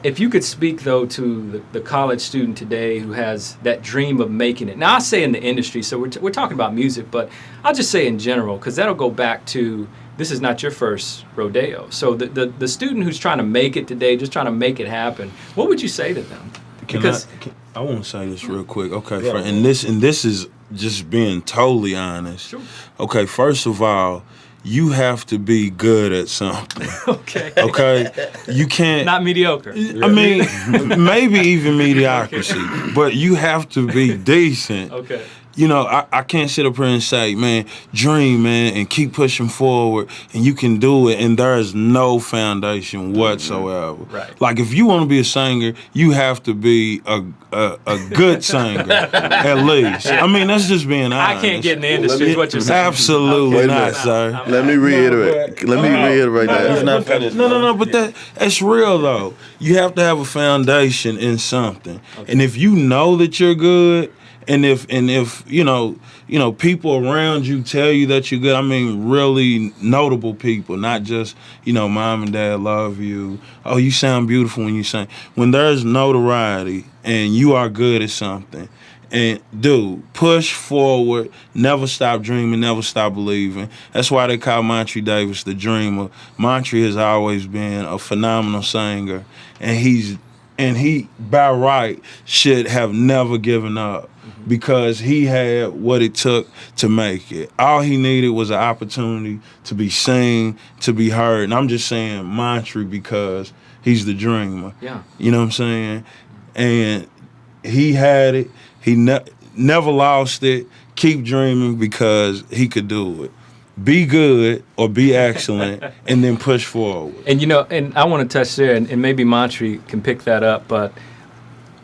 if you could speak, though, to the college student today who has that dream of making it. Now, I say in the industry, so we're talking about music, but I'll just say in general, because that'll go back to this is not your first rodeo. So the student who's trying to make it today, just trying to make it happen, what would you say to them? I want to say this real quick. Okay, yeah. And this is just being totally honest. Sure. Okay, first of all, you have to be good at something. Okay. You can't. Not mediocre. I mean, maybe even mediocrity, but you have to be decent. Okay. You know, I can't sit up here and say, man, dream, man, and keep pushing forward, and you can do it, and there is no foundation whatsoever. Right. Like, if you want to be a singer, you have to be a good singer, at least. I mean, that's just being honest. I can't get in the industry, is what you're saying. Absolutely not, sir. Let me reiterate that. No, but that's real, though. You have to have a foundation in something. Okay. And if you know that you're good, and if you know people around you tell you that you're good, I mean really notable people, not just mom and dad love you. Oh, you sound beautiful when you sing. When there's notoriety and you are good at something, and dude, push forward, never stop dreaming, never stop believing. That's why they call Montre Davis the dreamer. Montre has always been a phenomenal singer, and he by right should have never given up. Because he had what it took to make it. All he needed was an opportunity to be seen, to be heard. And I'm just saying Montre because he's the dreamer. Yeah. You know what I'm saying? And he had it. He never lost it. Keep dreaming because he could do it. Be good or be excellent and then push forward. And and I want to touch there, and maybe Montre can pick that up, but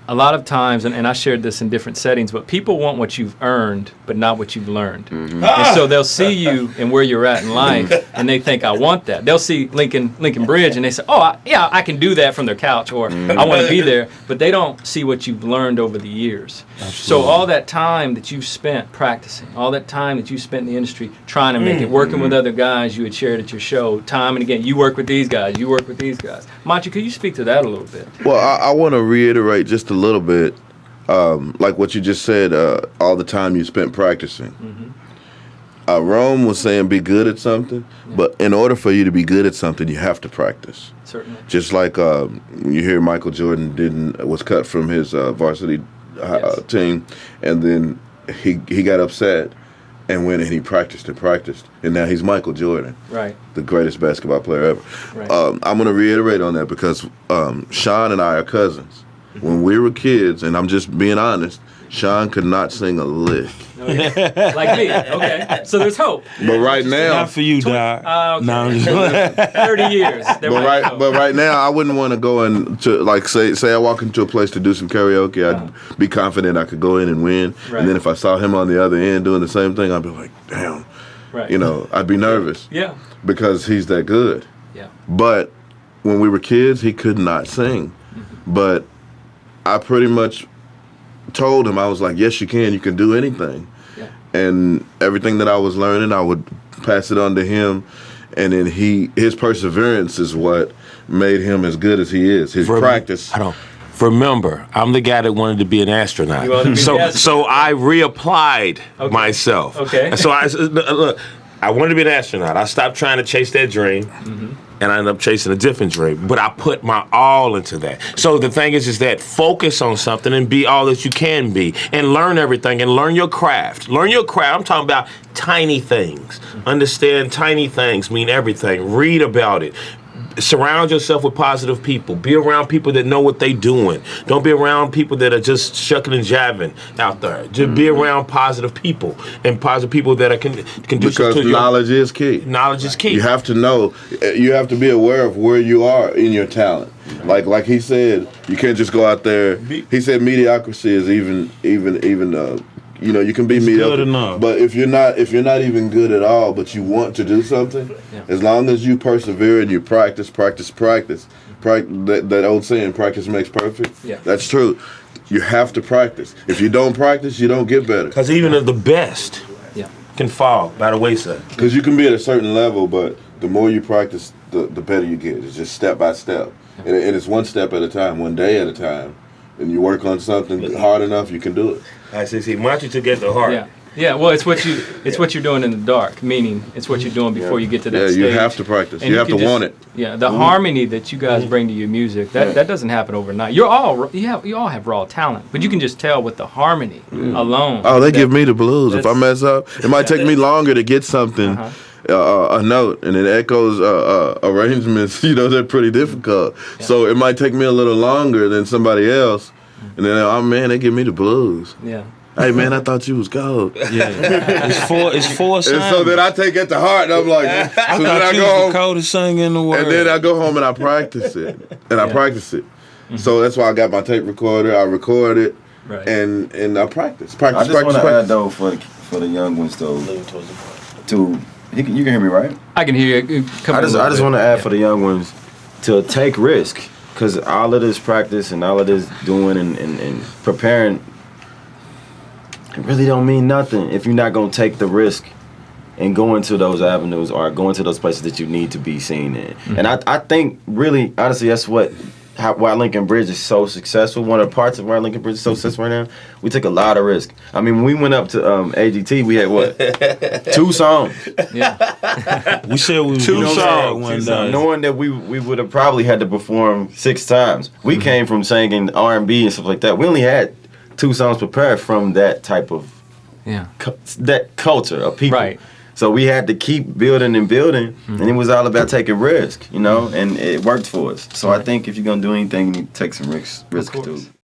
a lot of times, and I shared this in different settings, but people want what you've earned, but not what you've learned. Mm-hmm. And so they'll see you and where you're at in life, and they think, I want that. They'll see Linkin Bridge, and they say, I can do that from their couch, or I want to be there. But they don't see what you've learned over the years. Absolutely. So all that time that you've spent practicing, all that time that you spent in the industry trying to make it, working with other guys you had shared at your show, time and again, you work with these guys, you work with these guys. Montre, could you speak to that a little bit? Well, I want to reiterate just a little bit, like what you just said, all the time you spent practicing. Mm-hmm. Rome was saying be good at something, but in order for you to be good at something, you have to practice. Certainly. Just like you hear Michael Jordan was cut from his varsity team, and then he got upset and went and he practiced, and now he's Michael Jordan, right? The greatest basketball player ever. Right. I'm going to reiterate on that because Sean and I are cousins. When we were kids, and I'm just being honest, Sean could not sing a lick. Oh, yeah. Like me. Okay. So there's hope. But right now, not for you, Doc. Okay. No, I'm just 30 years. But right now, I wouldn't want to go into say I walk into a place to do some karaoke. I'd be confident I could go in and win. Right. And then if I saw him on the other end doing the same thing, I'd be like, damn. Right. I'd be nervous. Yeah. Because he's that good. Yeah. But when we were kids, he could not sing. Mm-hmm. But I pretty much told him, I was like, yes, you can do anything. Yeah. And everything that I was learning, I would pass it on to him. And then his perseverance is what made him as good as he is. His practice. Remember, I'm the guy that wanted to be an astronaut. So I reapplied myself. Okay. So I wanted to be an astronaut. I stopped trying to chase that dream. Mm-hmm. And I ended up chasing a different dream. But I put my all into that. So the thing is that focus on something and be all that you can be. And learn everything and learn your craft. Learn your craft. I'm talking about tiny things. Understand tiny things mean everything. Read about it. Surround yourself with positive people. Be around people that know what they're doing. Don't be around people that are just shucking and jiving out there. Just be around positive people and positive people that are conducive because knowledge is key. Knowledge is key. You have to know. You have to be aware of where you are in your talent. Like he said, you can't just go out there. He said mediocrity is even you can be mediocre, but if you're not even good at all, but you want to do something, as long as you persevere and you practice, that old saying, practice makes perfect. Yeah. That's true. You have to practice. If you don't practice, you don't get better. Because even the best can fall by the wayside. Because you can be at a certain level, but the more you practice, the better you get. It's just step by step. and it's one step at a time, one day at a time. And you work on something hard enough, you can do it. I see. Monty took it to heart. Yeah. Yeah, well, it's what you're doing in the dark. Meaning, it's what you're doing before you get to that stage. Yeah, you have to practice. And you have to want it. Yeah, the harmony that you guys bring to your music that doesn't happen overnight. You all have raw talent, but you can just tell with the harmony alone. Oh, they give me the blues. If I mess up, it might take me longer to get something. A note and it echoes arrangements. They're pretty difficult. Yeah. So it might take me a little longer than somebody else. And then, oh man, they give me the blues. Yeah. Hey man, I thought you was gold. Yeah, it's four. And so then I take it to heart, and I'm like, I thought you was the coldest singer in the world. And then I go home and I practice it, I practice it. So that's why I got my tape recorder. I record it, and I practice. I just want to add though for the young ones though. You can hear me, right? I can hear you. I just want to add for the young ones to take risk, because all of this practice and all of this doing and preparing, it really don't mean nothing if you're not going to take the risk and go into those avenues or go into those places that you need to be seen in. Mm-hmm. And I think really, honestly, that's why Linkin Bridge is so successful. One of the parts of why Linkin Bridge is so successful right now, we took a lot of risk. I mean, when we went up to AGT, we had what? 2 songs. Yeah. We said we was 2 songs one day. Knowing that we would have probably had to perform 6 times. We came from singing R&B and stuff like that. We only had 2 songs prepared from that type of that culture of people. Right. So we had to keep building and building, and it was all about taking risk, and it worked for us. So I think if you're gonna do anything, you need to take some risk too.